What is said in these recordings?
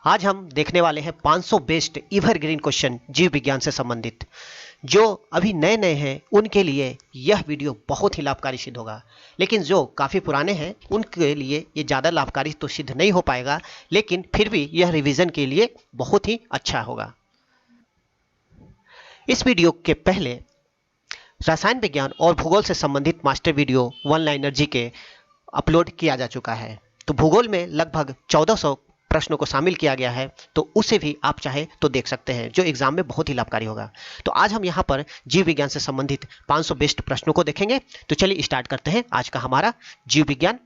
आज हम देखने वाले हैं 500 बेस्ट एवरग्रीन क्वेश्चन जीव विज्ञान से संबंधित। जो अभी नए नए हैं उनके लिए यह वीडियो बहुत ही लाभकारी सिद्ध होगा, लेकिन जो काफ़ी पुराने हैं उनके लिए ये ज़्यादा लाभकारी तो सिद्ध नहीं हो पाएगा, लेकिन फिर भी यह रिवीजन के लिए बहुत ही अच्छा होगा। इस वीडियो के पहले रसायन विज्ञान और भूगोल से संबंधित master video one liner GK upload किया जा चुका है। तो भूगोल में लगभग 1400 प्रश्नों को शामिल किया गया है, तो उसे भी आप चाहे तो देख सकते हैं, जो एग्जाम में बहुत ही लाभकारी होगा। तो आज हम यहाँ पर जीव विज्ञान से संबंधित 500 बेस्ट प्रश्नों को देखेंगे। तो चलिए स्टार्ट करते हैं आज का हमारा जीव विज्ञान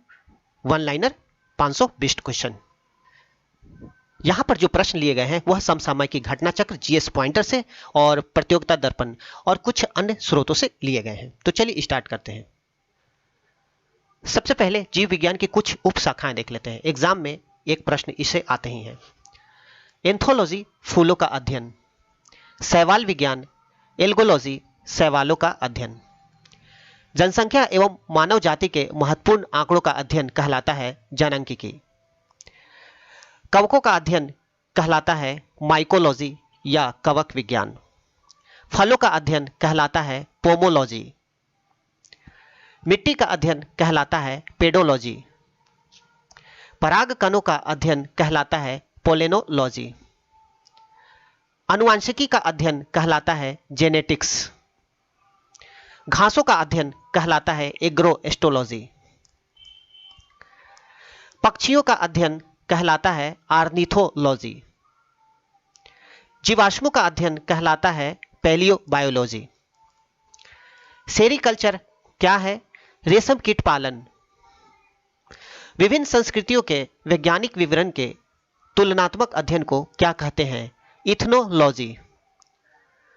वन लाइनर 500 बेस्ट क्वेश्चन। यहाँ पर जो प्रश्न लिए गए हैं वह समसामयिक घटना चक्र, जीएस पॉइंटर से और प्रतियोगिता दर्पण और कुछ अन्य स्रोतों से लिए गए हैं। तो चलिए स्टार्ट करते हैं। सबसे पहले जीव विज्ञान की कुछ उप शाखाएं देख लेते हैं। एग्जाम में एक प्रश्न इसे आते ही हैं। एंथोलॉजी फूलों का अध्ययन, शैवाल विज्ञान एल्गोलॉजी शैवालों का अध्ययन, जनसंख्या एवं मानव जाति के महत्वपूर्ण आंकड़ों का अध्ययन कहलाता है जनंकिकी, कवकों का अध्ययन कहलाता है माइकोलॉजी या कवक विज्ञान, फलों का अध्ययन कहलाता है पोमोलॉजी, मिट्टी का अध्ययन कहलाता है पेडोलॉजी, पराग कणों का अध्ययन कहलाता है पोलेनोलॉजी, आनुवांशिकी का अध्ययन कहलाता है जेनेटिक्स, घासों का अध्ययन कहलाता है एग्रोएस्ट्रोलॉजी, पक्षियों का अध्ययन कहलाता है आर्निथोलॉजी, जीवाश्मों का अध्ययन कहलाता है पैलियोबायोलॉजी, सेरीकल्चर क्या है? रेशम कीट पालन, विभिन्न संस्कृतियों के वैज्ञानिक विवरण के तुलनात्मक अध्ययन को क्या कहते हैं? इथनोलॉजी,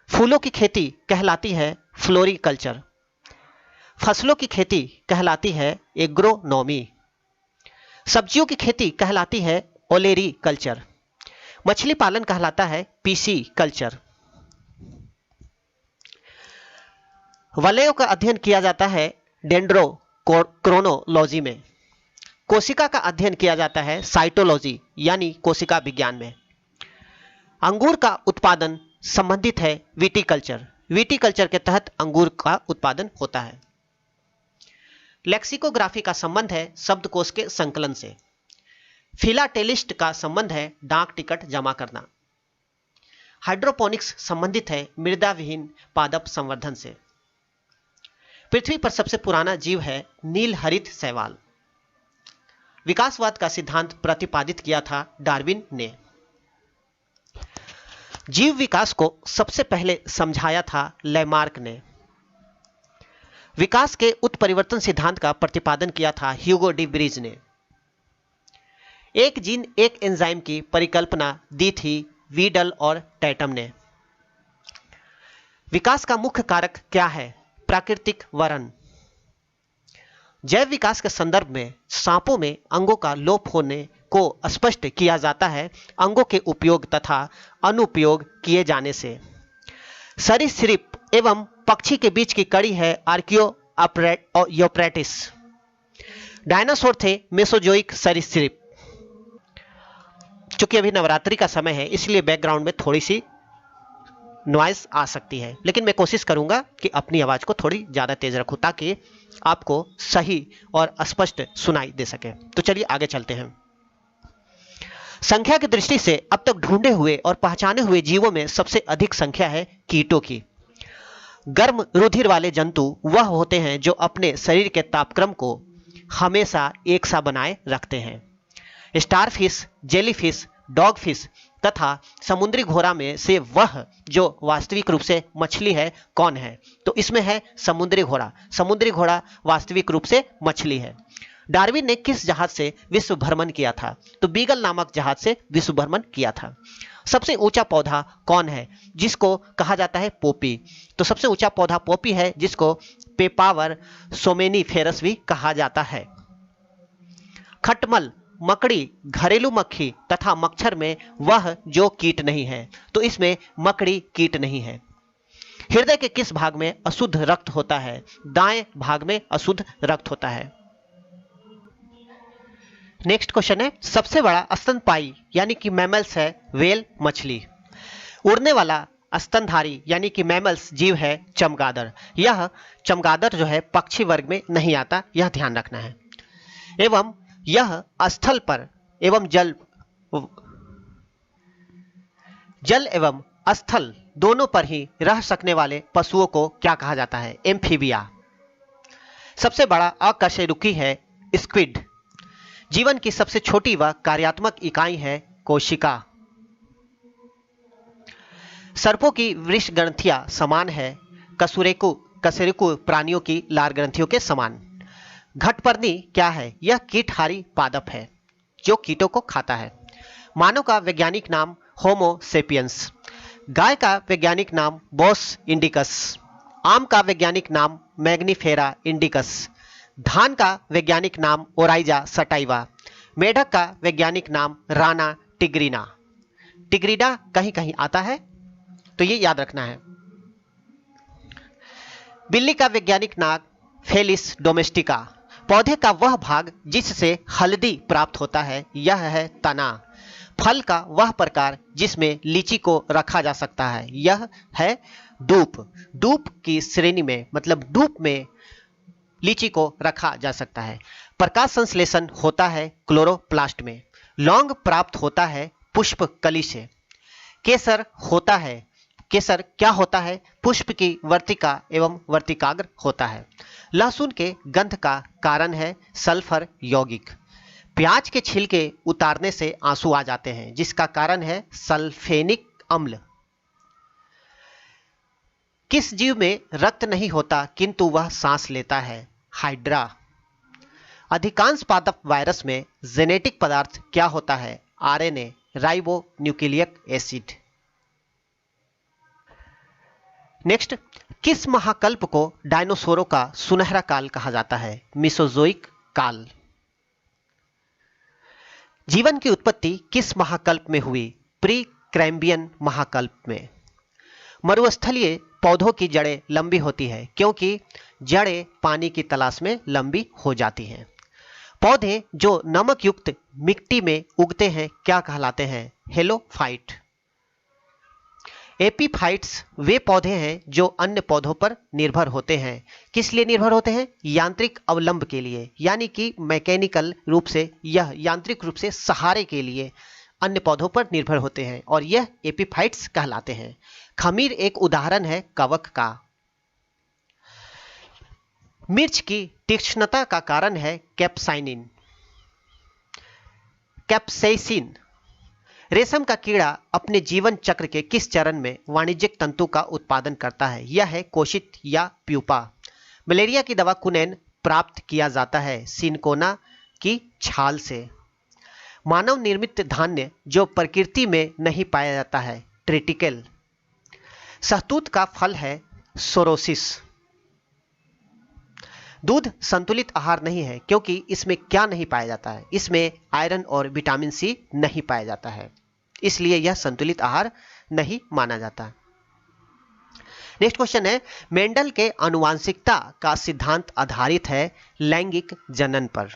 फूलों की खेती कहलाती है फ्लोरिकल्चर, फसलों की खेती कहलाती है एग्रोनॉमी, सब्जियों की खेती कहलाती है ओलेरी कल्चर, मछली पालन कहलाता है पीसी कल्चर, वलयों का अध्ययन किया जाता है डेंड्रोक्रोनोलॉजी में, कोशिका का अध्ययन किया जाता है साइटोलॉजी यानी कोशिका विज्ञान में, अंगूर का उत्पादन संबंधित है विटिकल्चर, विटिकल्चर के तहत अंगूर का उत्पादन होता है, लेक्सिकोग्राफी का संबंध है शब्दकोश के संकलन से, फिलाटेलिस्ट का संबंध है डाक टिकट जमा करना, हाइड्रोपोनिक्स संबंधित है मृदा विहीन पादप संवर्धन से, पृथ्वी पर सबसे पुराना जीव है नील हरित शैवाल, विकासवाद का सिद्धांत प्रतिपादित किया था डार्विन ने, जीव विकास को सबसे पहले समझाया था लैमार्क ने, विकास के उत्परिवर्तन सिद्धांत का प्रतिपादन किया था ह्यूगो डी ब्रीज ने, एक जीन एक एंजाइम की परिकल्पना दी थी वीडल और टैटम ने, विकास का मुख्य कारक क्या है? प्राकृतिक वरण, जैव विकास के संदर्भ में सांपों में अंगों का लोप होने को स्पष्ट किया जाता है अंगों के उपयोग तथा अनुपयोग किए जाने से, सरीसृप एवं पक्षी के बीच की कड़ी है आर्कियोप्टेरिस, डायनासोर थे मेसोजोइक सरीसृप। चूंकि अभी नवरात्रि का समय है इसलिए बैकग्राउंड में थोड़ी सी नॉइस आ सकती है, लेकिन मैं कोशिश करूंगा कि अपनी आवाज को थोड़ी ज्यादा तेज रखूं ताकि आपको सही और स्पष्ट सुनाई दे सके। तो चलिए आगे चलते हैं। संख्या की दृष्टि से अब तक ढूंढे हुए और पहचाने हुए जीवों में सबसे अधिक संख्या है कीटों की। गर्म रुधिर वाले जंतु वह होते हैं जो अपने शरीर के तापक्रम को हमेशा एक सा बनाए रखते हैं। स्टारफिश, जेलीफिश, डॉगफिश तथा समुद्री घोड़ा में से वह जो वास्तविक रूप से मछली है कौन है? तो इसमें है समुद्री घोड़ा। समुद्री घोड़ा वास्तविक रूप से मछली है। डार्विन ने किस जहाज से विश्व भ्रमण किया था? तो बीगल नामक जहाज से विश्व भ्रमण किया था। सबसे ऊंचा पौधा कौन है जिसको कहा जाता है पोपी? तो सबसे ऊंचा पौधा पोपी है जिसको पेपावर सोमेनिफेरस भी कहा जाता है। खटमल, मकड़ी, घरेलू मक्खी तथा मच्छर में वह जो कीट नहीं है? तो इसमें मकड़ी कीट नहीं है। हृदय के किस भाग में अशुद्ध रक्त होता है? दाएं भाग में अशुद्ध रक्त होता है। नेक्स्ट क्वेश्चन है, सबसे बड़ा स्तनपायी यानी कि मैमल्स है व्हेल मछली। उड़ने वाला स्तनधारी यानी कि मैमल्स जीव है चमगादड़। यह चमगादड़ जो है पक्षी वर्ग में नहीं आता, यह ध्यान रखना है। एवं यह स्थल पर एवं जल एवं स्थल दोनों पर ही रह सकने वाले पशुओं को क्या कहा जाता है? एम्फीबिया। सबसे बड़ा अकशेरुकी है स्क्विड। जीवन की सबसे छोटी व कार्यात्मक इकाई है कोशिका। सर्पों की वृष ग्रंथियां समान है कशेरुकी प्राणियों की लार ग्रंथियों के समान। घटपर्णी क्या है? यह कीटहारी पादप है जो कीटों को खाता है। मानव का वैज्ञानिक नाम होमो सेपियंस। गाय का वैज्ञानिक नाम बोस इंडिकस। आम का वैज्ञानिक नाम मैग्नीफेरा इंडिकस। धान का वैज्ञानिक नाम ओराइजा सटाइवा। मेढक का वैज्ञानिक नाम राना टिग्रिना। टिग्रिना कहीं कहीं आता है तो ये याद रखना है। बिल्ली का वैज्ञानिक नाम फेलिस डोमेस्टिका। पौधे का वह भाग जिससे हल्दी प्राप्त होता है यह है तना। फल का वह प्रकार जिसमें लीची को रखा जा सकता है यह है डूप। डूप की श्रेणी में मतलब डूप में लीची को रखा जा सकता है। प्रकाश संश्लेषण होता है क्लोरोप्लास्ट में। लौंग प्राप्त होता है पुष्प कली से। केसर होता है, केसर क्या होता है? पुष्प की वर्तिका एवं वर्तिकाग्र होता है। लहसुन के गंध का कारण है सल्फर यौगिक। प्याज के छिलके उतारने से आंसू आ जाते हैं जिसका कारण है सल्फेनिक अम्ल। किस जीव में रक्त नहीं होता किंतु वह सांस लेता है? हाइड्रा। अधिकांश पादप वायरस में जेनेटिक पदार्थ क्या होता है? RNA ribo nucleic acid. Next, किस महाकल्प को डायनासोरों का सुनहरा काल कहा जाता है? मिसोजोइक काल। जीवन की उत्पत्ति किस महाकल्प में हुई? प्री कैम्ब्रियन महाकल्प में। मरुस्थलीय पौधों की जड़ें लंबी होती है क्योंकि जड़ें पानी की तलाश में लंबी हो जाती हैं। पौधे जो नमक युक्त मिट्टी में उगते हैं क्या कहलाते हैं? हेलोफाइट। एपीफाइट्स वे पौधे हैं जो अन्य पौधों पर निर्भर होते हैं। किस लिए निर्भर होते हैं? यांत्रिक अवलंब के लिए, यानी कि मैकेनिकल रूप से, यह यांत्रिक रूप से सहारे के लिए अन्य पौधों पर निर्भर होते हैं और यह एपीफाइट्स कहलाते हैं। खमीर एक उदाहरण है कवक का। मिर्च की तीक्ष्णता का कारण है कैप्साइसिन। रेशम का कीड़ा अपने जीवन चक्र के किस चरण में वाणिज्यिक तंतु का उत्पादन करता है? यह है कोशित या प्यूपा। मलेरिया की दवा कुनैन प्राप्त किया जाता है सिनकोना की छाल से। मानव निर्मित धान्य जो प्रकृति में नहीं पाया जाता है? ट्रिटिकल। शहतूत का फल है सोरोसिस। दूध संतुलित आहार नहीं है क्योंकि इसमें क्या नहीं पाया जाता है? इसमें आयरन और विटामिन सी नहीं पाया जाता है, इसलिए यह संतुलित आहार नहीं माना जाता। नेक्स्ट क्वेश्चन है, मेंडल के आनुवंशिकता का सिद्धांत आधारित है लैंगिक जनन पर।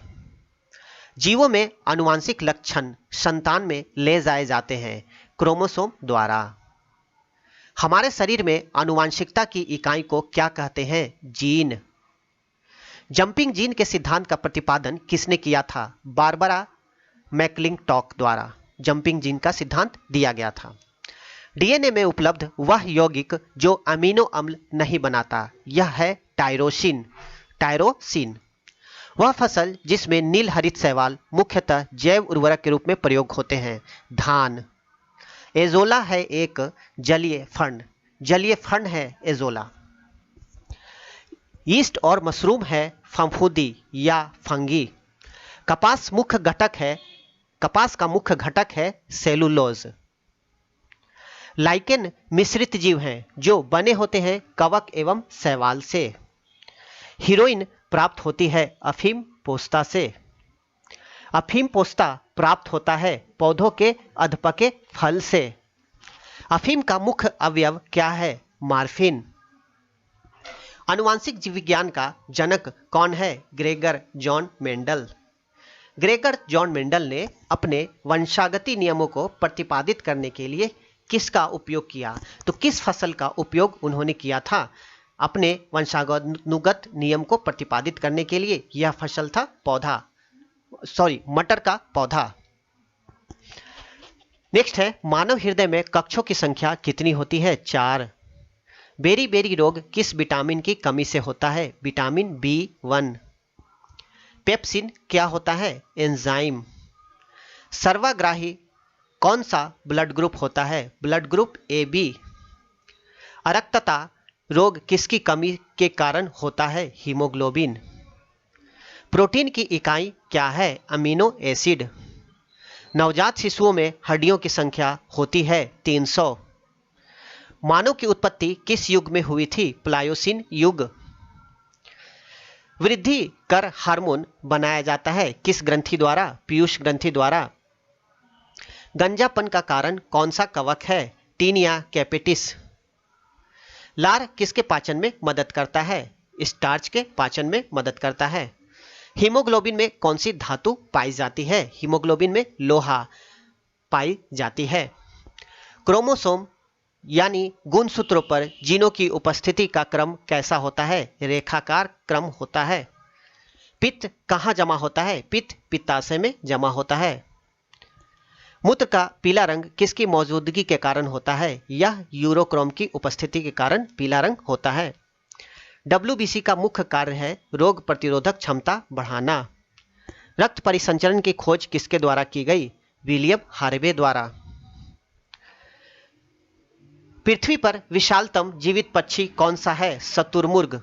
जीवों में आनुवंशिक लक्षण संतान में ले जाए जाते हैं क्रोमोसोम द्वारा। हमारे शरीर में आनुवंशिकता की इकाई को क्या कहते हैं? जीन। जंपिंग जीन के सिद्धांत का प्रतिपादन किसने किया था? बारबरा मैकलिंटॉक द्वारा जंपिंग जीन का सिद्धांत दिया गया था। डीएनए में उपलब्ध वह यौगिक जो अमीनो अम्ल नहीं बनाता, यह है टायरोसिन। वह फसल जिसमें नील हरित शैवाल मुख्यतः जैव उर्वरक के रूप में प्रयोग होते हैं, धान। एजोला है एक जलीय फंड है एजोला। यीस्ट और मशरूम है फफूंदी या फंगी। कपास का मुख्य घटक है सेलुलोज। लाइकेन मिश्रित जीव हैं जो बने होते हैं कवक एवं शैवाल से। हीरोइन प्राप्त होती है अफीम पोस्ता से। अफीम पोस्ता प्राप्त होता है पौधों के अधपके फल से। अफीम का मुख्य अवयव क्या है? मार्फिन। आनुवांशिक जीव विज्ञान का जनक कौन है? Gregor John Mendel. Gregor John Mendel ने अपने वंशागति नियमों को प्रतिपादित करने के लिए किसका उपयोग किया? तो किस फसल का उपयोग उन्होंने किया था अपने वंशानुगत नियम को प्रतिपादित करने के लिए? यह फसल था मटर का पौधा। नेक्स्ट है, मानव हृदय में कक्षों की संख्या कितनी होती है? 4। बेरी बेरी रोग किस विटामिन की कमी से होता है? Vitamin B1। पेप्सिन क्या होता है? एंजाइम। सर्वाग्राही कौन सा ब्लड ग्रुप होता है? Blood group AB। अरक्तता रोग किसकी कमी के कारण होता है? हीमोग्लोबिन। प्रोटीन की इकाई क्या है? Amino acid. नवजात शिशुओं में हड्डियों की संख्या होती है 300। मानव की उत्पत्ति किस युग में हुई थी? प्लायोसिन युग। वृद्धि कर हार्मोन बनाया जाता है किस ग्रंथि द्वारा? पीयूष ग्रंथि द्वारा। गंजापन का कारण कौन सा कवक है? Tinea capitis. लार किसके पाचन में मदद करता है? स्टार्च के पाचन में मदद करता है। हीमोग्लोबिन में कौन सी धातु पाई जाती है? हीमोग्लोबिन में लोहा पाई जाती है। क्रोमोसोम यानी गुणसूत्रों पर जीनों की उपस्थिति का क्रम कैसा होता है? रेखाकार क्रम होता है। पित्त कहाँ जमा होता है? पित्त पित्ताशय में जमा होता है। मूत्र का पीला रंग किसकी मौजूदगी के कारण होता है? यह यूरोक्रोम की उपस्थिति के कारण पीला रंग होता है। WBC का मुख्य कार्य है रोग प्रतिरोधक क्षमता बढ़ाना। रक्त परिसंचरण की खोज किसके द्वारा की गई? विलियम हार्वे द्वारा। पृथ्वी पर विशालतम जीवित पक्षी कौन सा है? शुतुरमुर्ग।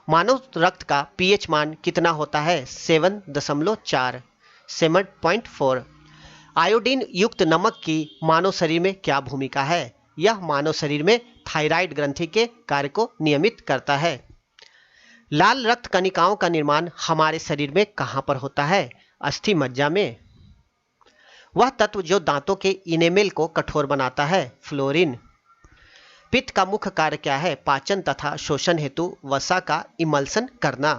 मानव रक्त का pH मान कितना होता है? 7.4 7.4। आयोडीन युक्त नमक की मानव शरीर में क्या भूमिका है? यह मानव शरीर में थायराइड ग्रंथि के कार्य को नियमित करता है। लाल रक्त कणिकाओं का निर्माण हमारे शरीर में कहां पर होता है? अस्थि मज्जा में। वह तत्व जो दांतों के इनेमेल को कठोर बनाता है? फ्लोरीन। पित्त का मुख्य कार्य क्या है? पाचन तथा शोषण हेतु वसा का इमल्सन करना।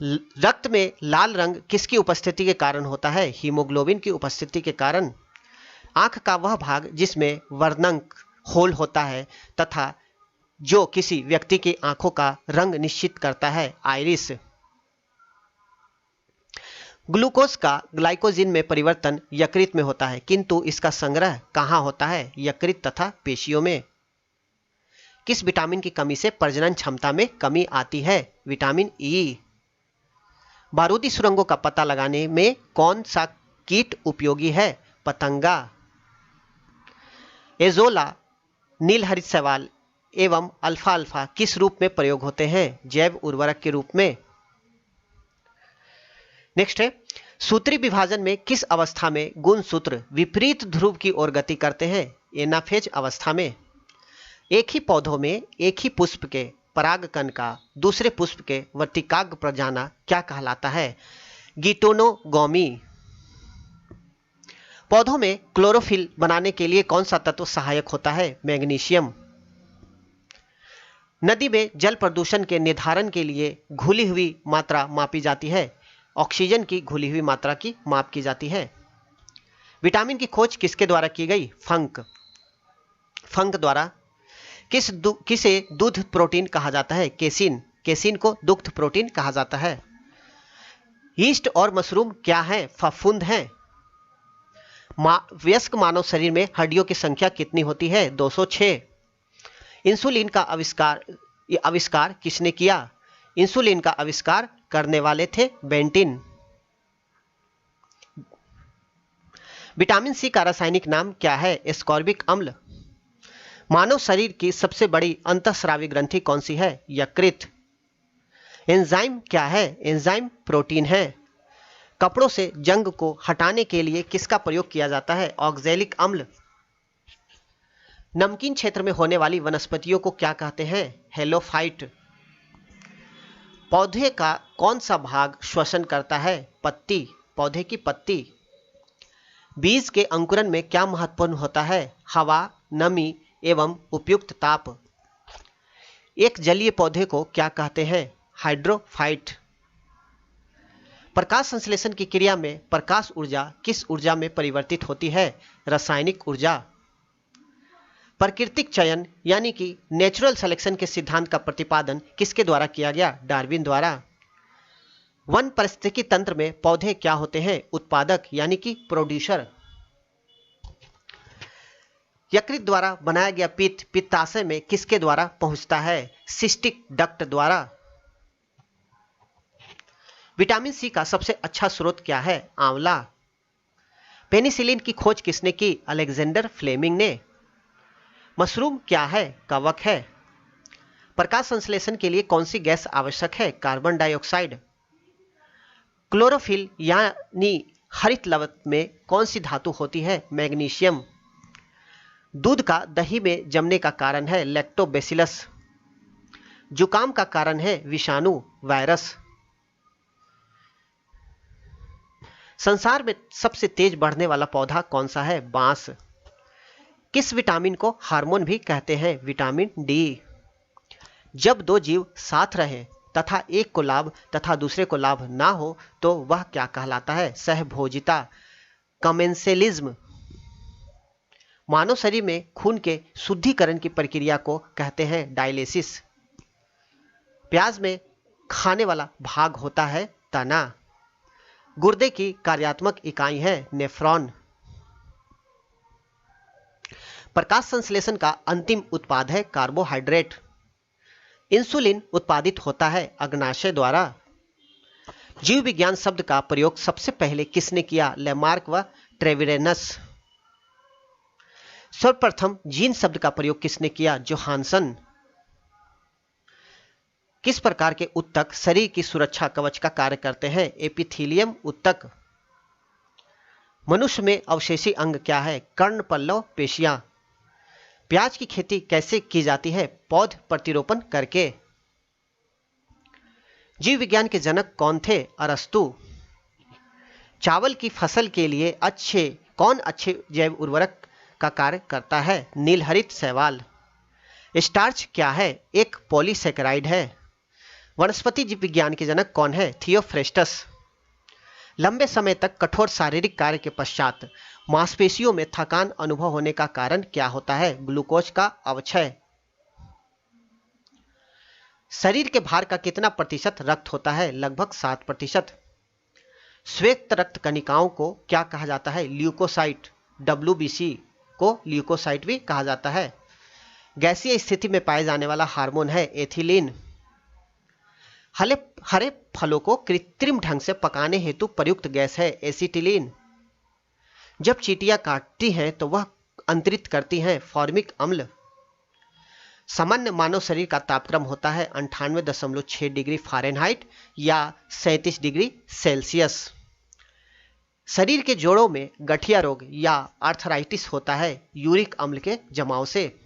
रक्त में लाल रंग किसकी उपस्थिति के कारण होता है? हीमोग्लोबिन की उपस्थिति के कारण। आंख का वह भाग जिसमें वर्णक होल होता है तथा जो किसी व्यक्ति की आंखों का रंग निश्चित करता है? आइरिस। ग्लूकोज का ग्लाइकोजिन में परिवर्तन यकृत में होता है किंतु इसका संग्रह कहाँ होता है? यकृत तथा पेशियों में। किस विटामिन की कमी से प्रजनन क्षमता में कमी आती है? Vitamin E। बारूदी सुरंगों का पता लगाने में कौन सा कीट उपयोगी है? पतंगा। एजोला, नीलहरित शैवाल एवं अल्फा अल्फा किस रूप में प्रयोग होते हैं? जैव उर्वरक के रूप में। नेक्स्ट है, सूत्री विभाजन में किस अवस्था में गुणसूत्र विपरीत ध्रुव की ओर गति करते हैं? एनाफेज अवस्था में। एक ही पौधों में एक ही पुष्प के परागकण का दूसरे पुष्प के वर्तिकाग्र पर जाना क्या कहलाता है? गिटोनोगोमी। पौधों में क्लोरोफिल बनाने के लिए कौन सा तत्व सहायक होता है? मैग्नीशियम। नदी में जल प्रदूषण के निर्धारण के लिए घुली हुई मात्रा मापी जाती है? ऑक्सीजन की घुली हुई मात्रा की माप की जाती है। विटामिन की खोज किसके द्वारा की गई? फंक द्वारा। किसे दूध प्रोटीन कहा जाता है? केसिन। केसिन को दुग्ध प्रोटीन कहा जाता है। यीस्ट और मशरूम क्या है? फफूंद हैं। वयस्क मानव शरीर में हड्डियों की संख्या कितनी होती है? 206। इंसुलिन का आविष्कार किसने किया? इंसुलिन का आविष्कार करने वाले थे बेंटिन। विटामिन सी का रासायनिक नाम क्या है? एस्कॉर्बिक अम्ल। मानव शरीर की सबसे बड़ी अंतःस्रावी ग्रंथि कौन सी है? यकृत। एंजाइम क्या है? एंजाइम प्रोटीन है। कपड़ों से जंग को हटाने के लिए किसका प्रयोग किया जाता है? ऑक्जेलिक अम्ल। नमकीन क्षेत्र में होने वाली वनस्पतियों को क्या कहते हैं? हेलोफाइट। पौधे का कौन सा भाग श्वसन करता है? पत्ती। पौधे की पत्ती। बीज के अंकुरण में क्या महत्वपूर्ण होता है? हवा, नमी एवं उपयुक्त ताप। एक जलीय पौधे को क्या कहते हैं? हाइड्रोफाइट। प्रकाश संश्लेषण की क्रिया में प्रकाश ऊर्जा किस ऊर्जा में परिवर्तित होती है? रासायनिक ऊर्जा। प्राकृतिक चयन यानी कि नेचुरल सिलेक्शन के सिद्धांत का प्रतिपादन किसके द्वारा किया गया? डार्विन द्वारा। वन पारिस्थितिकी तंत्र में पौधे क्या होते हैं? उत्पादक यानी कि प्रोड्यूसर। यकृत द्वारा बनाया गया पित्त पित्ताशय में किसके द्वारा पहुंचता है? सिस्टिक डक्ट द्वारा। विटामिन सी का सबसे अच्छा स्रोत क्या है? आंवला। पेनिसिलिन की खोज किसने की? अलेक्जेंडर फ्लेमिंग ने। मशरूम क्या है? कवक है। प्रकाश संश्लेषण के लिए कौन सी गैस आवश्यक है? Carbon dioxide. क्लोरोफिल यानी हरित लवण में कौन सी धातु होती है? मैग्नीशियम। दूध का दही में जमने का कारण है? लैक्टोबैसिलस। जुकाम का कारण है? विषाणु, वायरस। संसार में सबसे तेज बढ़ने वाला पौधा कौन सा है? बांस। किस विटामिन को हार्मोन भी कहते हैं? Vitamin D. जब दो जीव साथ रहें तथा एक को लाभ तथा दूसरे को लाभ ना हो तो वह क्या कहलाता है? सहभोजिता, कमेंसेलिज्म। मानव शरीर में खून के शुद्धिकरण की प्रक्रिया को कहते हैं डायलिसिस। प्याज में खाने वाला भाग होता है तना। गुर्दे की कार्यात्मक इकाई है नेफ्रॉन। प्रकाश संश्लेषण का अंतिम उत्पाद है कार्बोहाइड्रेट। इंसुलिन उत्पादित होता है अग्नाशय द्वारा। जीव विज्ञान शब्द का प्रयोग सबसे पहले किसने किया? लेमार्क व ट्रेविरेनस। सर्वप्रथम जीन शब्द का प्रयोग किसने किया? जोहानसन। किस प्रकार के उत्तक शरीर की सुरक्षा कवच का कार्य करते हैं? एपिथेलियम उत्तक। मनुष्य में अवशेषी अंग क्या है? कर्ण पल्लव पेशियां। प्याज की खेती कैसे की जाती है? पौध प्रतिरोपण करके। जीव विज्ञान के जनक कौन थे? अरस्तु। चावल की फसल के लिए कौन अच्छे जैव उर्वरक का कार्य करता है? नीलहरित शैवाल। स्टार्च क्या है? एक पॉलीसेकेराइड है। वनस्पति जीव विज्ञान के जनक कौन है? थियोफ्रेस्टस। लंबे समय तक कठोर शारीरिक कार्य के पश्चात मांसपेशियों में थकान अनुभव होने का कारण क्या होता है? ग्लूकोज का अवक्षय। शरीर के भार का कितना प्रतिशत रक्त होता है? लगभग 7%। श्वेत रक्त कणिकाओं को क्या कहा जाता है? ल्यूकोसाइट। WBC को ल्यूकोसाइट भी कहा जाता है। गैसीय स्थिति में पाए जाने वाला हार्मोन है एथिलीन। हरे फलों को कृत्रिम ढंग से पकाने हेतु प्रयुक्त गैस है एसिटिलीन। जब चींटियां काटती हैं तो वह अंतरित करती हैं फॉर्मिक अम्ल। सामान्य मानव शरीर का तापक्रम होता है 98.6 डिग्री फ़ारेनहाइट या 37 डिग्री सेल्सियस। शरीर के जोड़ों में गठिया रोग या आर्थराइटिस होता है यूरिक अम्ल के जमाव से।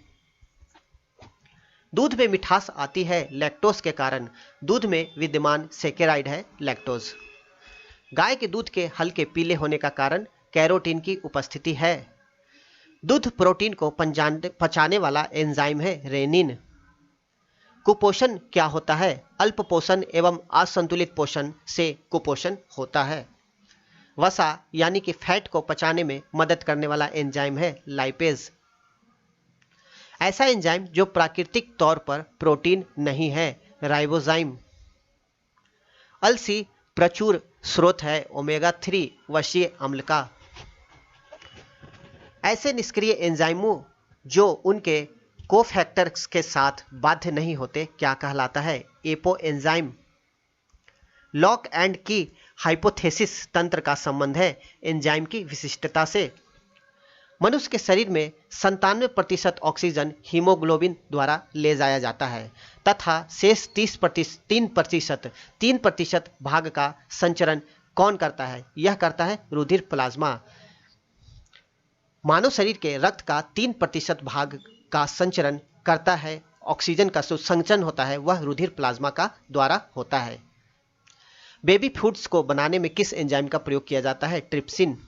दूध में मिठास आती है लैक्टोज के कारण। दूध में विद्यमान सेकेराइड है लैक्टोज। गाय के दूध के हल्के पीले होने का कारण कैरोटीन की उपस्थिति है। दूध प्रोटीन को पचाने वाला एंजाइम है रेनिन। कुपोषण क्या होता है? अल्प पोषण एवं असंतुलित पोषण से कुपोषण होता है। वसा यानी कि फैट को पचाने में मदद करने वाला एंजाइम है लाइपेज। ऐसा एंजाइम जो प्राकृतिक तौर पर प्रोटीन नहीं है राइबोजाइम। अलसी प्रचुर स्रोत है ओमेगा 3 वसीय अम्ल का। ऐसे निष्क्रिय एंजाइमों जो उनके कोफैक्टर्स के साथ बाध्य नहीं होते क्या कहलाता है? Apo enzyme. लॉक एंड की हाइपोथेसिस तंत्र का संबंध है एंजाइम की विशिष्टता से। मनुष्य के शरीर में 97% ऑक्सीजन हीमोग्लोबिन द्वारा ले जाया जाता है तथा शेष 3% भाग का संचरण कौन करता है? यह करता है रुधिर प्लाज्मा। मानव शरीर के रक्त का 3% भाग का संचरण करता है। ऑक्सीजन का जो संचरण होता है वह रुधिर प्लाज्मा का द्वारा होता है। बेबी फूड्स को बनाने में किस एंजाइम का प्रयोग किया जाता है? ट्रिप्सिन।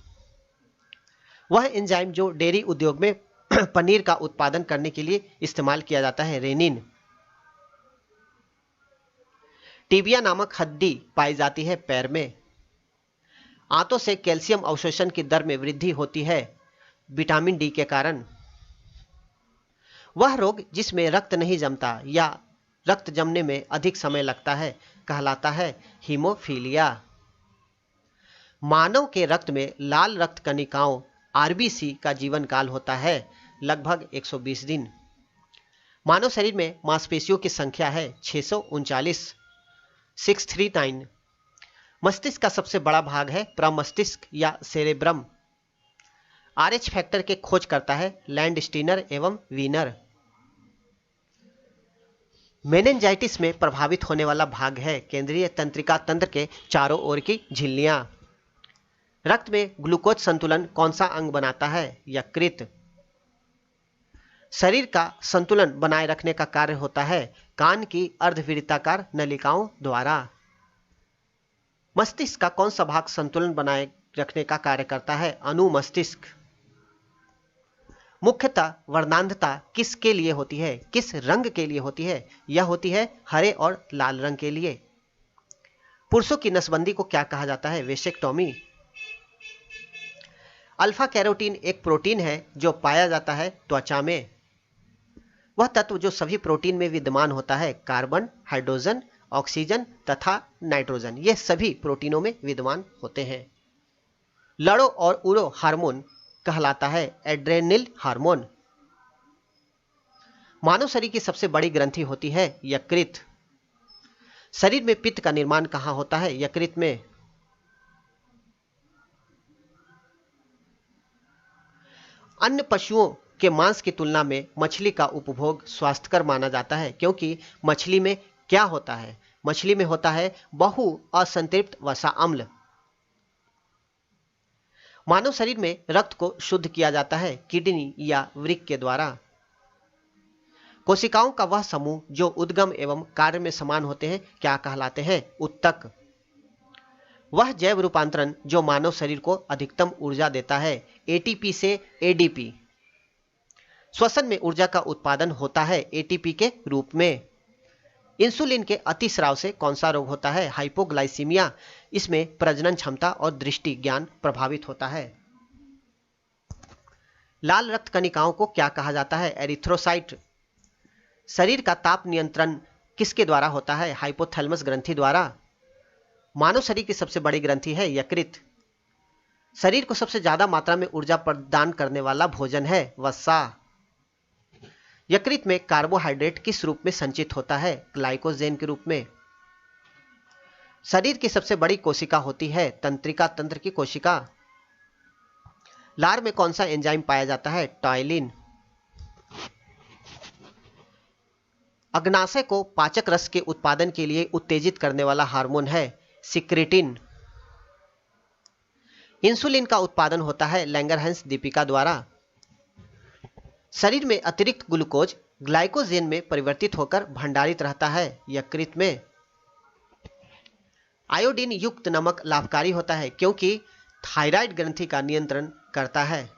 वह एंजाइम जो डेयरी उद्योग में पनीर का उत्पादन करने के लिए इस्तेमाल किया जाता है रेनिन। टिबिया नामक हड्डी पाई जाती है पैर में। आंतों से कैल्शियम अवशोषण की दर में वृद्धि होती है विटामिन डी के कारण। वह रोग जिसमें रक्त नहीं जमता या रक्त जमने में अधिक समय लगता है कहलाता है हीमोफीलिया। मानव के रक्त में लाल रक्त कणिकाओं आरबीसी का जीवन काल होता है लगभग 120 दिन। मानव शरीर में मांसपेशियों की संख्या है 639, 639। मस्तिष्क का सबसे बड़ा भाग है प्रमस्तिष्क या सेरेब्रम। आरएच फैक्टर के खोज करता है लैंडस्टीनर एवं वीनर। मेनिंजाइटिस में प्रभावित होने वाला भाग है केंद्रीय तंत्रिका तंत्र के चारों ओर की झिल्लियां। रक्त में ग्लूकोज संतुलन कौन सा अंग बनाता है? यकृत। शरीर का संतुलन बनाए रखने का कार्य होता है कान की अर्धवृत्ताकार नलिकाओं द्वारा। मस्तिष्क का कौन सा भाग संतुलन बनाए रखने का कार्य करता है? अनुमस्तिष्क। मुख्यतः वर्णांधता किसके लिए होती है? किस रंग के लिए होती है? यह होती है हरे और लाल रंग के लिए। पुरुषों की नसबंदी को क्या कहा जाता है? वेसेक्टोमी। अल्फा कैरोटीन एक प्रोटीन है जो पाया जाता है त्वचा में। वह तत्व जो सभी प्रोटीन में विद्यमान होता है कार्बन, हाइड्रोजन, ऑक्सीजन तथा नाइट्रोजन, ये सभी प्रोटीनों में विद्यमान होते हैं। लड़ो और उड़ो हार्मोन कहलाता है एड्रेनल हार्मोन। मानव शरीर की सबसे बड़ी ग्रंथि होती है यकृत। शरीर में पित्त का निर्माण कहां होता है? यकृत में। अन्य पशुओं के मांस की तुलना में मछली का उपभोग स्वास्थ्यकर माना जाता है क्योंकि मछली में क्या होता है? मछली में होता है बहु असंतृप्त वसा अम्ल। मानव शरीर में रक्त को शुद्ध किया जाता है किडनी या वृक्क के द्वारा। कोशिकाओं का वह समूह जो उद्गम एवं कार्य में समान होते हैं क्या कहलाते हैं? उत्तक। वह जैव रूपांतरण जो मानव शरीर को अधिकतम ऊर्जा देता है एटीपी से एडीपी। श्वसन में ऊर्जा का उत्पादन होता है एटीपी के रूप में। इंसुलिन के अतिस्राव से कौन सा रोग होता है? हाइपोग्लाइसीमिया। इसमें प्रजनन क्षमता और दृष्टि ज्ञान प्रभावित होता है। लाल रक्त कणिकाओं को क्या कहा जाता है? एरिथ्रोसाइट। शरीर का ताप नियंत्रण किसके द्वारा होता है? हाइपोथैलेमस ग्रंथि द्वारा। मानव शरीर की सबसे बड़ी ग्रंथि है यकृत। शरीर को सबसे ज्यादा मात्रा में ऊर्जा प्रदान करने वाला भोजन है वसा। यकृत में कार्बोहाइड्रेट किस रूप में संचित होता है? ग्लाइकोजेन के रूप में। शरीर की सबसे बड़ी कोशिका होती है तंत्रिका तंत्र की कोशिका। लार में कौन सा एंजाइम पाया जाता है? टॉयलिन। अग्नाशय को पाचक रस के उत्पादन के लिए उत्तेजित करने वाला हार्मोन है सिक्रेटिन। इंसुलिन का उत्पादन होता है लैंगरहैंस दीपिका द्वारा। शरीर में अतिरिक्त ग्लूकोज ग्लाइकोजेन में परिवर्तित होकर भंडारित रहता है यकृत में। आयोडीन युक्त नमक लाभकारी होता है क्योंकि थायराइड ग्रंथि का नियंत्रण करता है।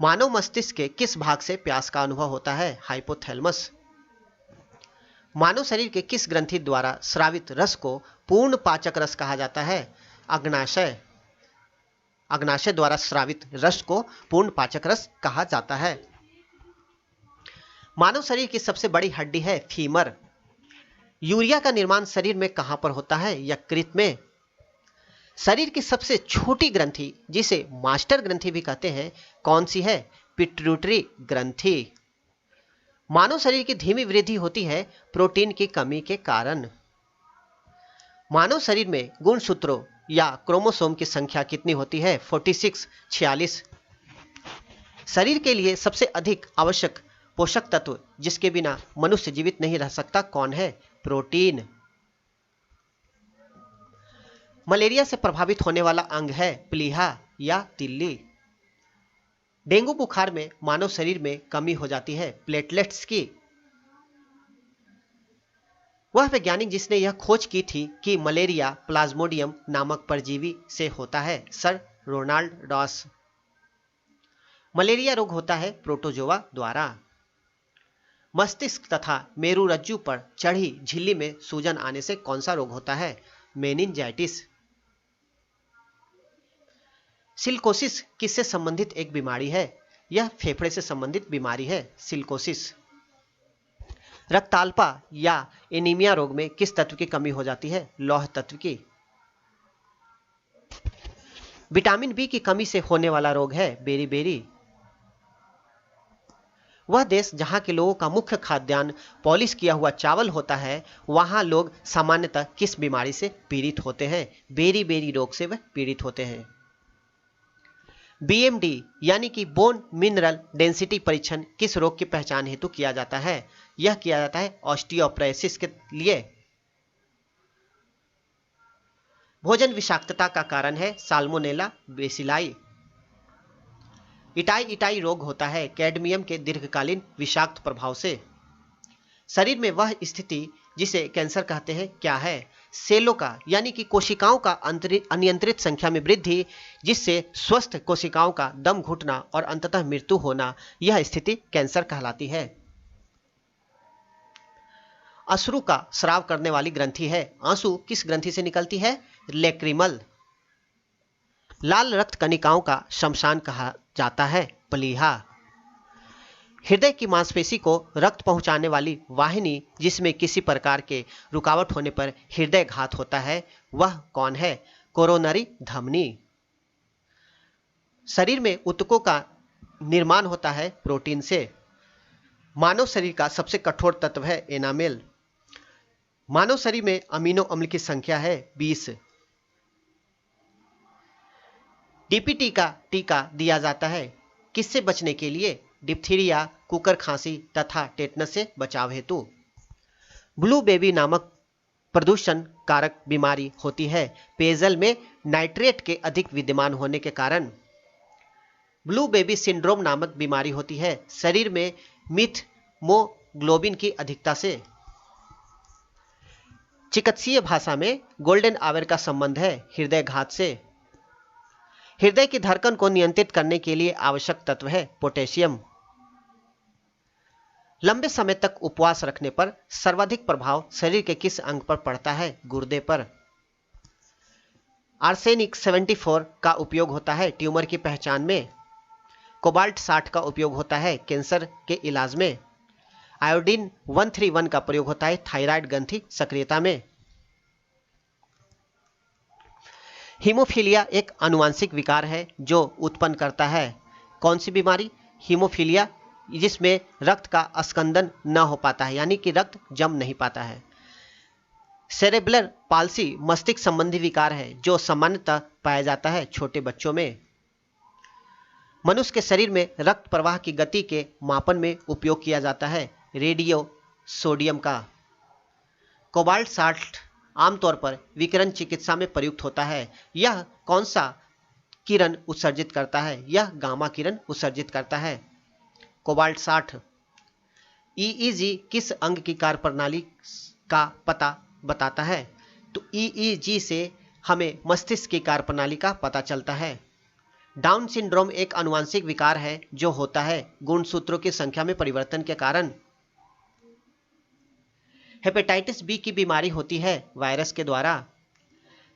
मानव मस्तिष्क के किस भाग से प्यास का अनुभव होता है? हाइपोथैलेमस। मानव शरीर के किस ग्रंथि द्वारा स्रावित रस को पूर्ण पाचक रस कहा जाता है? अग्नाशय। अग्नाशय द्वारा स्रावित रस को पूर्ण पाचक रस कहा जाता है। मानव शरीर की सबसे बड़ी हड्डी है फीमर। यूरिया का निर्माण शरीर में कहां पर होता है? यकृत में। शरीर की सबसे छोटी ग्रंथि जिसे मास्टर ग्रंथि भी कहते हैं कौन सी है? पिट्यूटरी ग्रंथि। मानव शरीर की धीमी वृद्धि होती है प्रोटीन की कमी के कारण। मानव शरीर में गुणसूत्रों या क्रोमोसोम की संख्या कितनी होती है? 46, 46। शरीर के लिए सबसे अधिक आवश्यक पोषक तत्व जिसके बिना मनुष्य जीवित नहीं रह सकता कौन है? प्रोटीन। मलेरिया से प्रभावित होने वाला अंग है प्लीहा या तिल्ली। डेंगू बुखार में मानव शरीर में कमी हो जाती है प्लेटलेट्स की। वह वैज्ञानिक जिसने यह खोज की थी कि मलेरिया प्लाज्मोडियम नामक परजीवी से होता है, सर रोनाल्ड डॉस। मलेरिया रोग होता है प्रोटोजोआ द्वारा। मस्तिष्क तथा मेरुरज्जु पर चढ़ी झिल्ली में सूजन आने से कौन सा रोग होता है? मेनिंजाइटिस। सिलिकोसिस किससे संबंधित एक बीमारी है? यह फेफड़े से संबंधित बीमारी है सिलिकोसिस। रक्ताल्पा या एनीमिया रोग में किस तत्व की कमी हो जाती है? लौह तत्व की। विटामिन बी की कमी से होने वाला रोग है बेरीबेरी। वह देश जहां के लोगों का मुख्य खाद्यान्न पॉलिश किया हुआ चावल होता है, वहां लोग सामान्यतः किस बीमारी से पीड़ित होते हैं? बेरी रोग से वह पीड़ित होते हैं। बीएमडी यानी कि बोन मिनरल डेंसिटी परीक्षण किस रोग की पहचान हेतु किया जाता है? यह किया जाता है ऑस्टियोपोरोसिस के लिए। भोजन विषाक्तता का कारण है साल्मोनेला बेसिलाई। इटाई रोग होता है कैडमियम के दीर्घकालीन विषाक्त प्रभाव से। शरीर में वह स्थिति जिसे कैंसर कहते हैं क्या है? सेलों का यानी कि कोशिकाओं का अनियंत्रित संख्या में वृद्धि, जिससे स्वस्थ कोशिकाओं का दम घुटना और अंततः मृत्यु होना, यह स्थिति कैंसर कहलाती है। अश्रु का स्राव करने वाली ग्रंथि है। आंसू किस ग्रंथि से निकलती है? लेक्रिमल। लाल रक्त कणिकाओं का शमशान कहा जाता है प्लीहा। हृदय की मांसपेशी को रक्त पहुंचाने वाली वाहिनी जिसमें किसी प्रकार के रुकावट होने पर हृदय घात होता है, वह कौन है? कोरोनरी धमनी। शरीर में ऊतकों का निर्माण होता है प्रोटीन से। मानव शरीर का सबसे कठोर तत्व है एनामेल। मानव शरीर में अमीनो अम्ल की संख्या है 20। डीपीटी का टीका दिया जाता है किससे बचने के लिए? डिप्थीरिया, कुकर खांसी तथा टेटनस से बचाव हेतु। ब्लू बेबी नामक प्रदूषण कारक बीमारी होती है पेयजल में नाइट्रेट के अधिक विद्यमान होने के कारण। ब्लू बेबी सिंड्रोम नामक बीमारी होती है शरीर में मिथमोग्लोबिन की अधिकता से। चिकित्सीय भाषा में गोल्डन आवर का संबंध है हृदय घात से। हृदय की धड़कन को नियंत्रित करने के लिए आवश्यक तत्व है पोटेशियम। लंबे समय तक उपवास रखने पर सर्वाधिक प्रभाव शरीर के किस अंग पर पड़ता है? गुर्दे पर। आर्सेनिक 74 का उपयोग होता है ट्यूमर की पहचान में। कोबाल्ट 60 का उपयोग होता है कैंसर के इलाज में। आयोडीन 131 का प्रयोग होता है थायराइड ग्रंथि सक्रियता में। हीमोफीलिया एक आनुवांशिक विकार है जो उत्पन्न करता है कौन सी बीमारी? हीमोफीलिया, जिसमें रक्त का अस्कंदन न हो पाता है, यानी कि रक्त जम नहीं पाता है। सेरेब्रल पाल्सी मस्तिष्क संबंधी विकार है जो सामान्यतः पाया जाता है छोटे बच्चों में। मनुष्य के शरीर में रक्त प्रवाह की गति के मापन में उपयोग किया जाता है रेडियो सोडियम का। कोबाल्ट 60 आमतौर पर विकिरण चिकित्सा में प्रयुक्त होता है। यह कौन सा किरण उत्सर्जित करता है? यह गामा किरण उत्सर्जित करता है। कोबाल्ट 60। ईईजी किस अंग की कार्यप्रणाली का पता बताता है? तो ईईजी से हमें मस्तिष्क की कार्यप्रणाली का पता चलता है। डाउन सिंड्रोम एक आनुवांशिक विकार है जो होता है गुणसूत्रों की संख्या में परिवर्तन के कारण। हेपेटाइटिस बी की बीमारी होती है वायरस के द्वारा।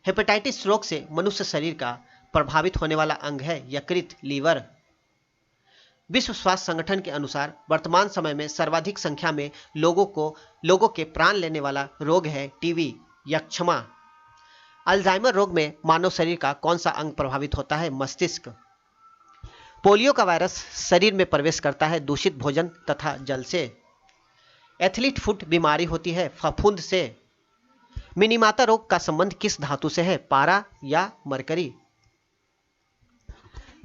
हेपेटाइटिस रोग से मनुष्य शरीर का प्रभावित होने वाला अंग है यकृत लीवर। विश्व स्वास्थ्य संगठन के अनुसार वर्तमान समय में सर्वाधिक संख्या में लोगों के प्राण लेने वाला रोग है टीबी यक्षमा। अल्जाइमर रोग में मानव शरीर का कौन सा अंग प्रभावित होता है? मस्तिष्क। पोलियो का वायरस शरीर में प्रवेश करता है दूषित भोजन तथा जल से। एथलीट फुट बीमारी होती है फफूंद से। मिनीमाता रोग का संबंध किस धातु से है? पारा या मरकरी।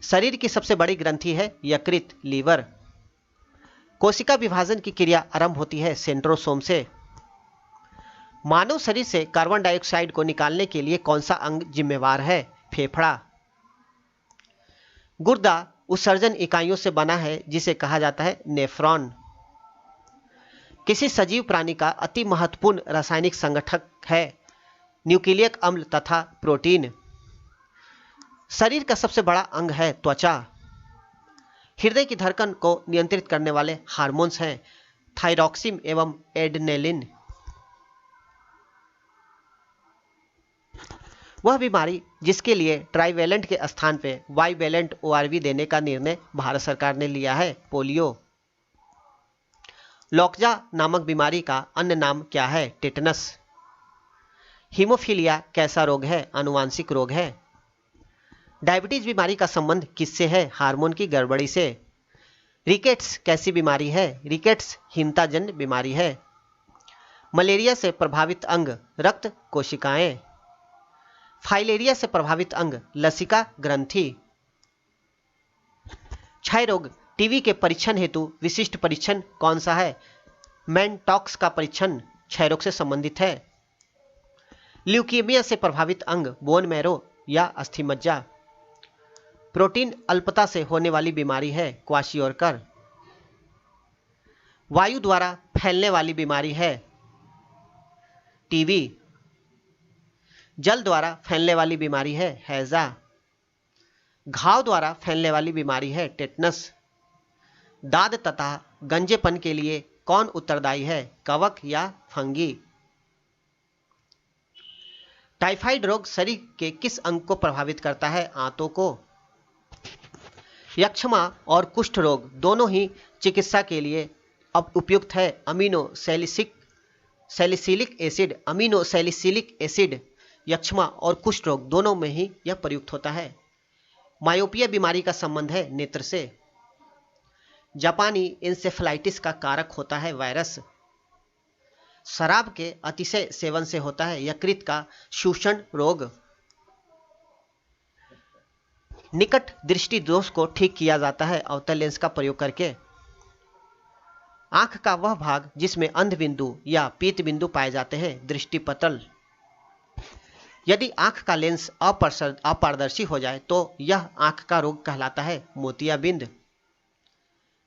शरीर की सबसे बड़ी ग्रंथि है यकृत लीवर। कोशिका विभाजन की क्रिया आरंभ होती है सेंट्रोसोम से। मानव शरीर से कार्बन डाइऑक्साइड को निकालने के लिए कौन सा अंग जिम्मेवार है? फेफड़ा। गुर्दा उत्सर्जन इकाइयों से बना है जिसे कहा जाता है नेफ्रॉन। किसी सजीव प्राणी का अति महत्वपूर्ण रासायनिक संगठक है न्यूक्लियक अम्ल तथा प्रोटीन। शरीर का सबसे बड़ा अंग है त्वचा। हृदय की धड़कन को नियंत्रित करने वाले हार्मोन्स हैं थायरॉक्सिन एवं एड्रेनलिन। वह बीमारी जिसके लिए ट्राइवेलेंट के स्थान पे बाइवेलेंट ORV देने का निर्णय भारत सरकार ने लिया है, पोलियो। लॉकजा नामक बीमारी का अन्य नाम क्या है, टेटनस। हीमोफीलिया कैसा रोग है, आनुवांशिक रोग है। डायबिटीज बीमारी का संबंध किससे है, हार्मोन की गड़बड़ी से। रिकेट्स कैसी बीमारी है, रिकेट्स हीनताजन्य बीमारी है। मलेरिया से प्रभावित अंग रक्त कोशिकाएं। फाइलेरिया से प्रभावित अंग लसिका ग्रंथि। क्षय रोग टीबी के परीक्षण हेतु विशिष्ट परीक्षण कौन सा है, मैनटॉक्स का परीक्षण क्षय रोग से संबंधित है। ल्यूकीमिया से प्रभावित अंग बोन मैरो या अस्थि मज्जा। प्रोटीन अल्पता से होने वाली बीमारी है, क्वाशियोरकर। वायु द्वारा फैलने वाली बीमारी है, टीबी। जल द्वारा फैलने वाली बीमारी है, हैजा। घाव द्वारा फैलने वाली बीमारी है, टेटनस। दाद तथा गंजेपन के लिए कौन उत्तरदायी है, कवक या फंगी। टाइफाइड रोग शरीर के किस अंग को प्रभावित करता है, आंतों को। यक्ष्मा और कुष्ठ रोग दोनों ही चिकित्सा के लिए अब उपयुक्त है, अमीनो सैलिसिलिक एसिड यक्ष्मा और कुष्ठ रोग दोनों में ही यह प्रयुक्त होता है। मायोपिया बीमारी का संबंध है नेत्र से। जापानी इंसेफेलाइटिस का कारक होता है वायरस। शराब के अतिशय सेवन से होता है यकृत का शोषण रोग। निकट दृष्टि दोष को ठीक किया जाता है अवतल लेंस का प्रयोग करके। आंख का वह भाग जिसमें अंध बिंदु या पीत बिंदु पाए जाते हैं, दृष्टिपटल। यदि आंख का लेंस अपारदर्शी हो जाए तो यह आंख का रोग कहलाता है, मोतियाबिंद।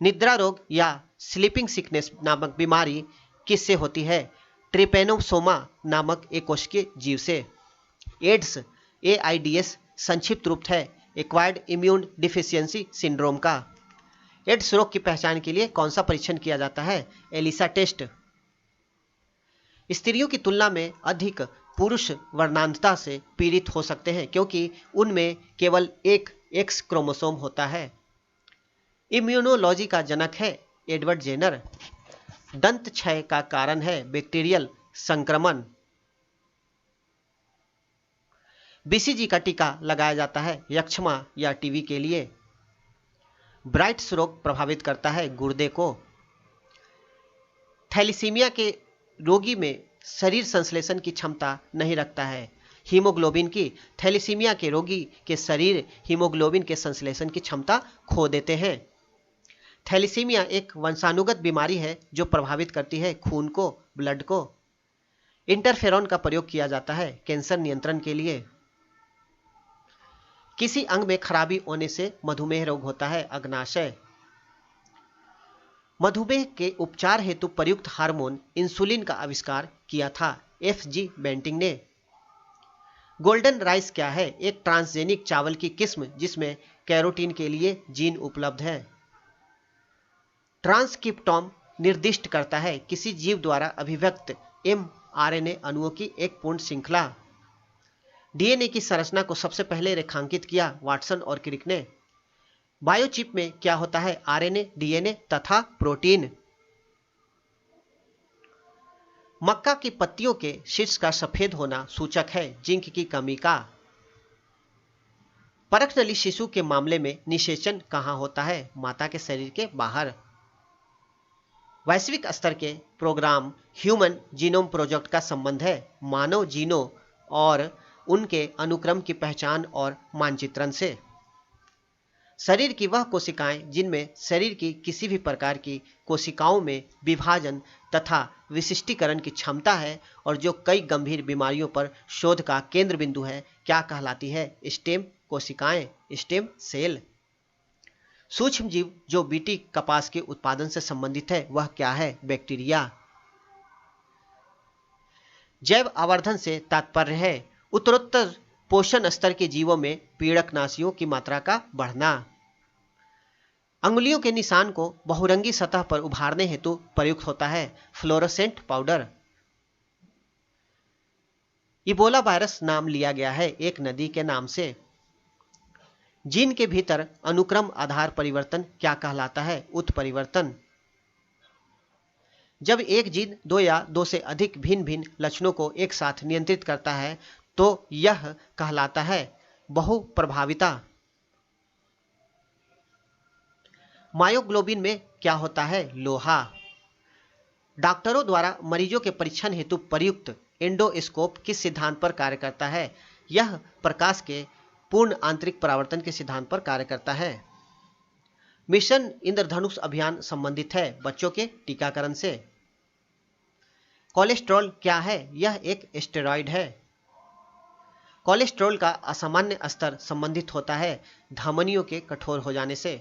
निद्रा रोग या स्लीपिंग सिकनेस नामक बीमारी किससे होती है, ट्रिपेनोसोमा नामक एक कोशिकीय जीव से। एड्स AIDS संक्षिप्त रूप है एक्वायर्ड इम्यून डिफिशियंसी सिंड्रोम का। एड्स रोग की पहचान के लिए कौन सा परीक्षण किया जाता है, एलिसा टेस्ट। स्त्रियों की तुलना में अधिक पुरुष वर्णांधता से पीड़ित हो सकते हैं क्योंकि उनमें केवल एक X क्रोमोसोम होता है। इम्यूनोलॉजी का जनक है एडवर्ड जेनर। दंत क्षय का कारण है बैक्टीरियल संक्रमण। BCG का टीका लगाया जाता है यक्ष्मा या टीबी के लिए। ब्राइट्स रोग प्रभावित करता है गुर्दे को। थैलीसीमिया के रोगी में शरीर संश्लेषण की क्षमता नहीं रखता है हीमोग्लोबिन की। थैलीसीमिया के रोगी के शरीर हीमोग्लोबिन के संश्लेषण की क्षमता खो देते हैं। थैलीसीमिया एक वंशानुगत बीमारी है जो प्रभावित करती है खून को, ब्लड को। इंटरफेरॉन का प्रयोग किया जाता है कैंसर नियंत्रण के लिए। किसी अंग में खराबी होने से मधुमेह रोग होता है, अग्नाशय। मधुमेह के उपचार हेतु प्रयुक्त हार्मोन इंसुलिन का आविष्कार किया था FG बेंटिंग ने। गोल्डन राइस क्या है, एक ट्रांसजेनिक चावल की किस्म जिसमें कैरोटीन के लिए जीन उपलब्ध है। ट्रांसक्रिप्टोम निर्दिष्ट करता है किसी जीव द्वारा अभिव्यक्त mRNA अणुओं की एक पूर्ण श्रृंखला। DNA की संरचना को सबसे पहले रेखांकित किया वाटसन और क्रिक ने। बायोचिप में क्या होता है, RNA, DNA तथा प्रोटीन। मक्का की पत्तियों के शीर्ष का सफेद होना सूचक है जिंक की कमी का। परखनली शिशु के मामले में निषेचन कहाँ होता है, माता के शरीर के बाहर। वैश्विक स्तर के प्रोग्राम ह्यूमन जीनोम प्रोजेक्ट का संबंध है मानव जीनों और उनके अनुक्रम की पहचान और मानचित्रण से। शरीर की वह कोशिकाएं जिनमें शरीर की किसी भी प्रकार की कोशिकाओं में विभाजन तथा विशिष्टीकरण की क्षमता है और जो कई गंभीर बीमारियों पर शोध का केंद्र बिंदु है, क्या कहलाती है, स्टेम कोशिकाएं, स्टेम सेल। सूक्ष्म जीव जो बीटी कपास के उत्पादन से संबंधित है वह क्या है, बैक्टीरिया। जैव आवर्धन से तात्पर्य है उत्तरोत्तर पोषण स्तर के जीवों में पीड़कनाशियों की मात्रा का बढ़ना। अंगुलियों के निशान को बहुरंगी सतह पर उभारने हेतु प्रयुक्त होता है फ्लोरोसेंट पाउडर। इबोला वायरस नाम लिया गया है एक नदी के नाम से। जीन के भीतर अनुक्रम आधार परिवर्तन क्या कहलाता है? उत्परिवर्तन। जब एक जीन दो या दो से अधिक भिन्न भिन्न लक्षणों को एक साथ नियंत्रित करता है तो यह कहलाता है बहुप्रभाविता। मायोग्लोबिन में क्या होता है? लोहा। डॉक्टरों द्वारा मरीजों के परीक्षण हेतु प्रयुक्त एंडोस्कोप किस सिद्धांत पर कार्य करता है? यह प्रकाश के पूर्ण आंतरिक परावर्तन के सिद्धांत पर कार्य करता है। मिशन इंद्रधनुष अभियान संबंधित है बच्चों के टीकाकरण से। कोलेस्ट्रॉल क्या है? यह एक स्टेरॉयड है। कोलेस्ट्रॉल का असामान्य स्तर संबंधित होता है धमनियों के कठोर हो जाने से।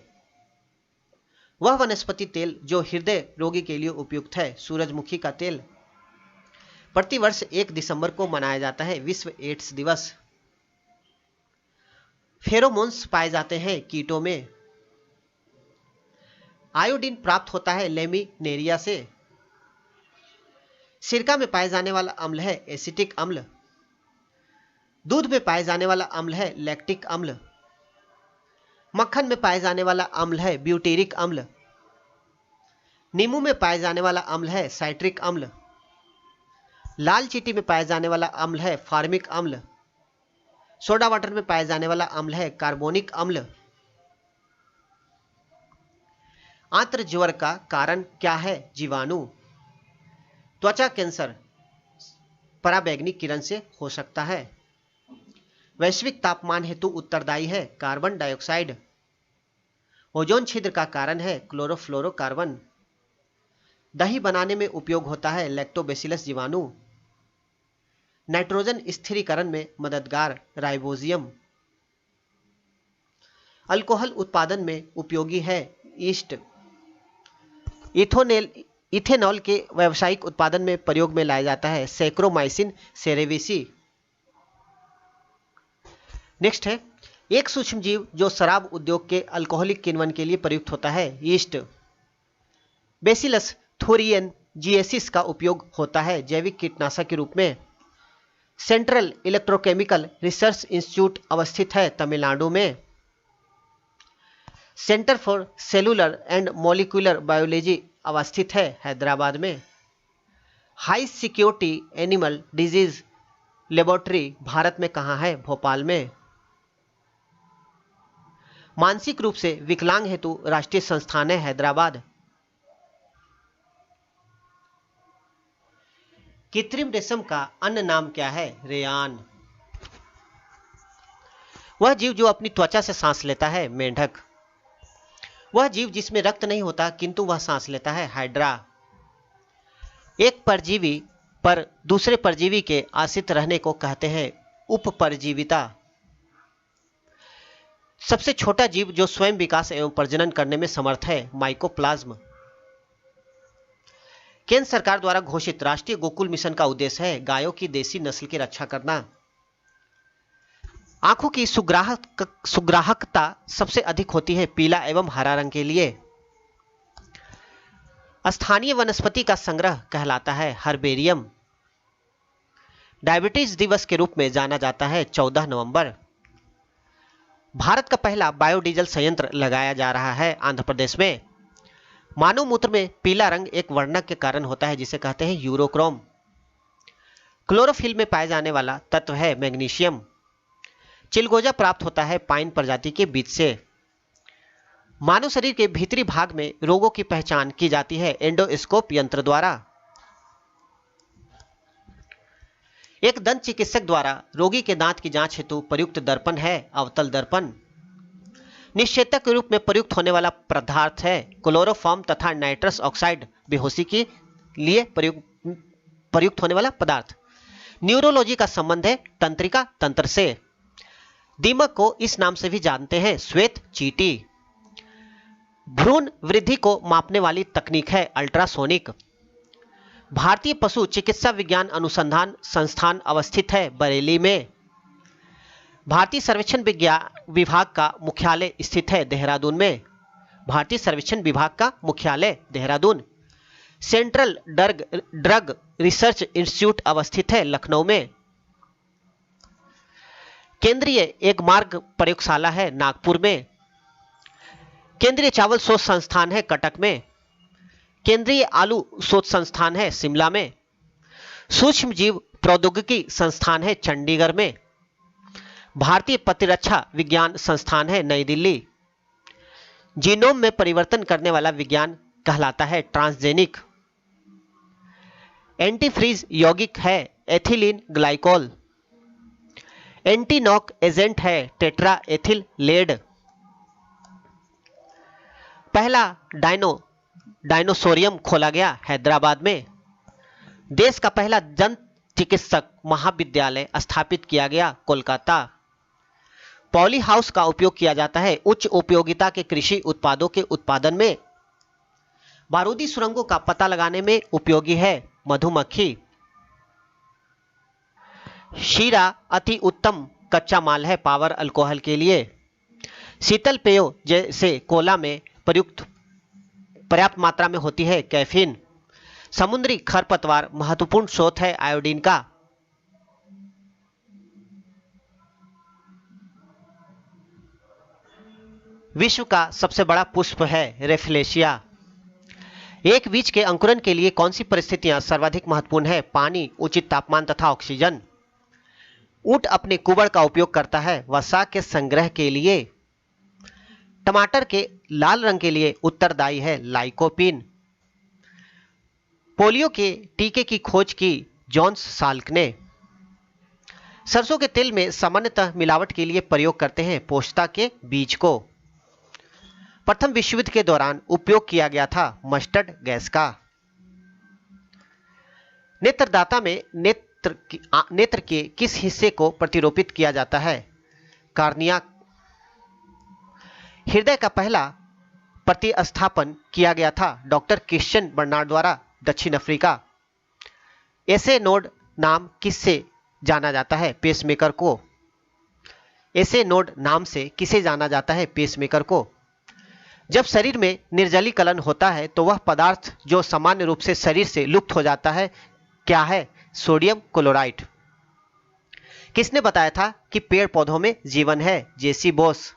वह वनस्पति तेल जो हृदय रोगी के लिए उपयुक्त है, सूरजमुखी का तेल। प्रतिवर्ष 1 दिसंबर को मनाया जाता है विश्व एड्स दिवस। फेरोमोन्स पाए जाते हैं कीटों में। आयोडीन प्राप्त होता है लेमिनेरिया से। सिरका में पाए जाने वाला अम्ल है एसिटिक अम्ल। दूध में पाए जाने वाला अम्ल है लैक्टिक अम्ल। मक्खन में पाए जाने वाला अम्ल है ब्यूटेरिक अम्ल। नींबू में पाए जाने वाला अम्ल है साइट्रिक अम्ल। लाल चींटी में पाए जाने वाला अम्ल है फार्मिक अम्ल। सोडा वाटर में पाए जाने वाला अम्ल है कार्बोनिक अम्ल। आंत्र ज्वर का कारण क्या है? जीवाणु। त्वचा कैंसर पराबैंगनी किरण से हो सकता है। वैश्विक तापमान हेतु उत्तरदायी है कार्बन डाइऑक्साइड। ओजोन छिद्र का कारण है क्लोरोफ्लोरोकार्बन। दही बनाने में उपयोग होता है लैक्टोबैसिलस जीवाणु। नाइट्रोजन स्थिरीकरण में मददगार राइबोजियम। अल्कोहल उत्पादन में उपयोगी है ईस्ट। इथेनॉल के व्यावसायिक उत्पादन में प्रयोग में लाया जाता है सैक्रोमाइसिन सेरेविसी। नेक्स्ट है एक सूक्ष्मजीव जो शराब उद्योग के अल्कोहलिक किण्वन के लिए प्रयुक्त होता है यीस्ट। बेसिलस थोरियनजिएसिस का उपयोग होता है जैविक कीटनाशक के रूप में। सेंट्रल इलेक्ट्रोकेमिकल रिसर्च इंस्टीट्यूट अवस्थित है तमिलनाडु में। Centre for cellular and molecular biology अवस्थित है हैदराबाद में। High security animal disease laboratory Bharat में कहाँ है? भोपाल में। मानसिक रूप से विकलांग हेतु राष्ट्रीय संस्थान है हैदराबाद। कृत्रिम रेशम का अन्य नाम क्या है? रेयान। वह जीव जो अपनी त्वचा से सांस लेता है मेंढक। वह जीव जिसमें रक्त नहीं होता किंतु वह सांस लेता है हाइड्रा। एक परजीवी पर दूसरे परजीवी के आश्रित रहने को कहते हैं उपपरजीविता। सबसे छोटा जीव जो स्वयं विकास एवं प्रजनन करने में समर्थ है माइकोप्लाज्म। केंद्र सरकार द्वारा घोषित राष्ट्रीय गोकुल मिशन का उद्देश्य है गायों की देसी नस्ल की रक्षा करना। आंखों की सुग्राहकता सबसे अधिक होती है पीला एवं हरा रंग के लिए। स्थानीय वनस्पति का संग्रह कहलाता है हर्बेरियम। डायबिटीज दिवस के रूप में जाना जाता है 14 नवंबर। भारत का पहला बायोडीजल संयंत्र लगाया जा रहा है आंध्र प्रदेश में। मानव मूत्र में पीला रंग एक वर्णक के कारण होता है जिसे कहते हैं यूरोक्रोम। क्लोरोफिल में पाए जाने वाला तत्व है मैग्नीशियम। चिलगोजा प्राप्त होता है पाइन प्रजाति के बीज से। मानव शरीर के भीतरी भाग में रोगों की पहचान की जाती है एंडोस्कोप यंत्र द्वारा। एक दंत चिकित्सक द्वारा रोगी के दांत की जांच हेतु प्रयुक्त दर्पण है अवतल दर्पण। निश्चेतक के रूप में प्रयुक्त होने वाला पदार्थ है क्लोरोफॉर्म तथा नाइट्रस ऑक्साइड बेहोशी के लिए प्रयुक्त होने वाला पदार्थ। न्यूरोलॉजी का संबंध है तंत्रिका तंत्र से। दीमक को इस नाम से भी जानते हैं श्वेत चींटी। भ्रूण वृद्धि को मापने वाली तकनीक है अल्ट्रासोनिक। भारतीय पशु चिकित्सा विज्ञान अनुसंधान संस्थान अवस्थित है बरेली में। भारतीय सर्वेक्षण विभाग का मुख्यालय स्थित है देहरादून में। भारतीय सर्वेक्षण विभाग का मुख्यालय Dehradun. Central drug research institute अवस्थित है लखनऊ में। केंद्रीय एक मार्ग प्रयोगशाला है नागपुर में। केंद्रीय चावल शोध संस्थान है कटक में। केंद्रीय आलू शोध संस्थान है शिमला में। सूक्ष्म जीव प्रौद्योगिकी संस्थान है चंडीगढ़ में। भारतीय प्रतिरक्षा विज्ञान संस्थान है नई दिल्ली। जीनोम में परिवर्तन करने वाला विज्ञान कहलाता है ट्रांसजेनिक। एंटीफ्रीज यौगिक है ethylene glycol. Anti knock agent है टेट्रा एथिल लेड। पहला डायनोसोरियम खोला गया हैदराबाद में। देश का पहला दंत चिकित्सक महाविद्यालय स्थापित किया गया कोलकाता। पॉली हाउस का उपयोग किया जाता है उच्च उपयोगिता के कृषि उत्पादों के उत्पादन में। बारूदी सुरंगों का पता लगाने में उपयोगी है मधुमक्खी। शीरा अति उत्तम कच्चा माल है पावर अल्कोहल के लिए। शीतल पेयों जैसे कोला में प्रयुक्त पर्याप्त मात्रा में होती है कैफीन। समुद्री खरपतवार महत्वपूर्ण स्रोत है आयोडीन का। विश्व का सबसे बड़ा पुष्प है रेफलेशिया। एक बीज के अंकुरण के लिए कौन सी परिस्थितियां सर्वाधिक महत्वपूर्ण है? पानी, उचित तापमान तथा ऑक्सीजन। ऊंट अपने कुबड़ का उपयोग करता है वसा के संग्रह के लिए। टमाटर के लाल रंग के लिए उत्तरदायी है लाइकोपीन। पोलियो के टीके की खोज की जॉन्स साल्क ने। सरसों के तेल में सामान्यतः मिलावट के लिए प्रयोग करते हैं पोस्ता के बीज को। प्रथम विश्व युद्ध के दौरान उपयोग किया गया था मस्टर्ड गैस का। नेत्रदाता में नेत्र के किस हिस्से को प्रतिरोपित किया जाता है? कार्निया। हृदय का पहला प्रतिस्थापन किया गया था डॉक्टर क्रिश्चियन बर्नार्ड द्वारा दक्षिण अफ्रीका। एसे नोड नाम किससे जाना जाता है? पेसमेकर को। एसे नोड नाम से किसे जाना जाता है? पेसमेकर को। जब शरीर में निर्जलीकरण होता है तो वह पदार्थ जो सामान्य रूप से शरीर से लुप्त हो जाता है क्या है? Sodium chloride. किसने बताया था कि पेड़ पौधों में जीवन है? जेसी बोस।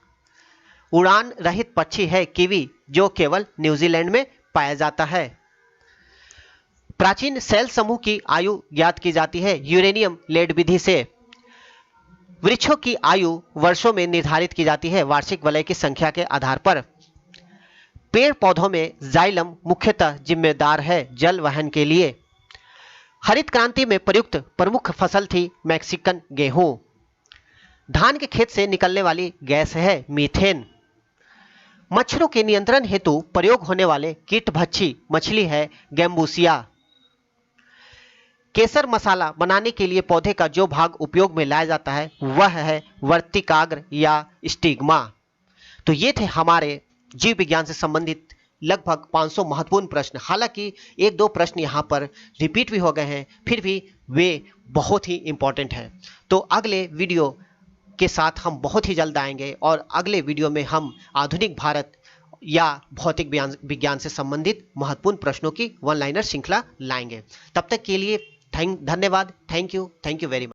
उड़ान रहित पक्षी है कीवी जो केवल न्यूजीलैंड में पाया जाता है। प्राचीन सेल समूह की आयु ज्ञात की जाती है यूरेनियम लेड विधि से। वृक्षों की आयु वर्षों में निर्धारित की जाती है वार्षिक वलय की संख्या के आधार पर। पेड़ पौधों में जाइलम मुख्यतः जिम्मेदार है जल वहन के लिए। हरित क्रांति में प्रयुक्त प्रमुख फसल थी मैक्सिकन गेहूं। धान के खेत से निकलने वाली गैस है मीथेन। मच्छरों के नियंत्रण हेतु प्रयोग होने वाले कीटभक्षी मछली है गैम्बूसिया। केसर मसाला बनाने के लिए पौधे का जो भाग उपयोग में लाया जाता है वह है वर्तिकाग्र या स्टिग्मा। तो ये थे हमारे जीव विज्ञान से संबंधित लगभग 500 महत्वपूर्ण प्रश्न। हालांकि एक दो प्रश्न यहाँ पर रिपीट भी हो गए हैं, फिर भी वे बहुत ही इंपॉर्टेंट हैं। तो अगले वीडियो के साथ हम बहुत ही जल्द आएंगे और अगले वीडियो में हम आधुनिक भारत या भौतिक विज्ञान से संबंधित महत्वपूर्ण प्रश्नों की वन लाइनर श्रृंखला लाएंगे। तब तक के लिए धन्यवाद। Thank you very much.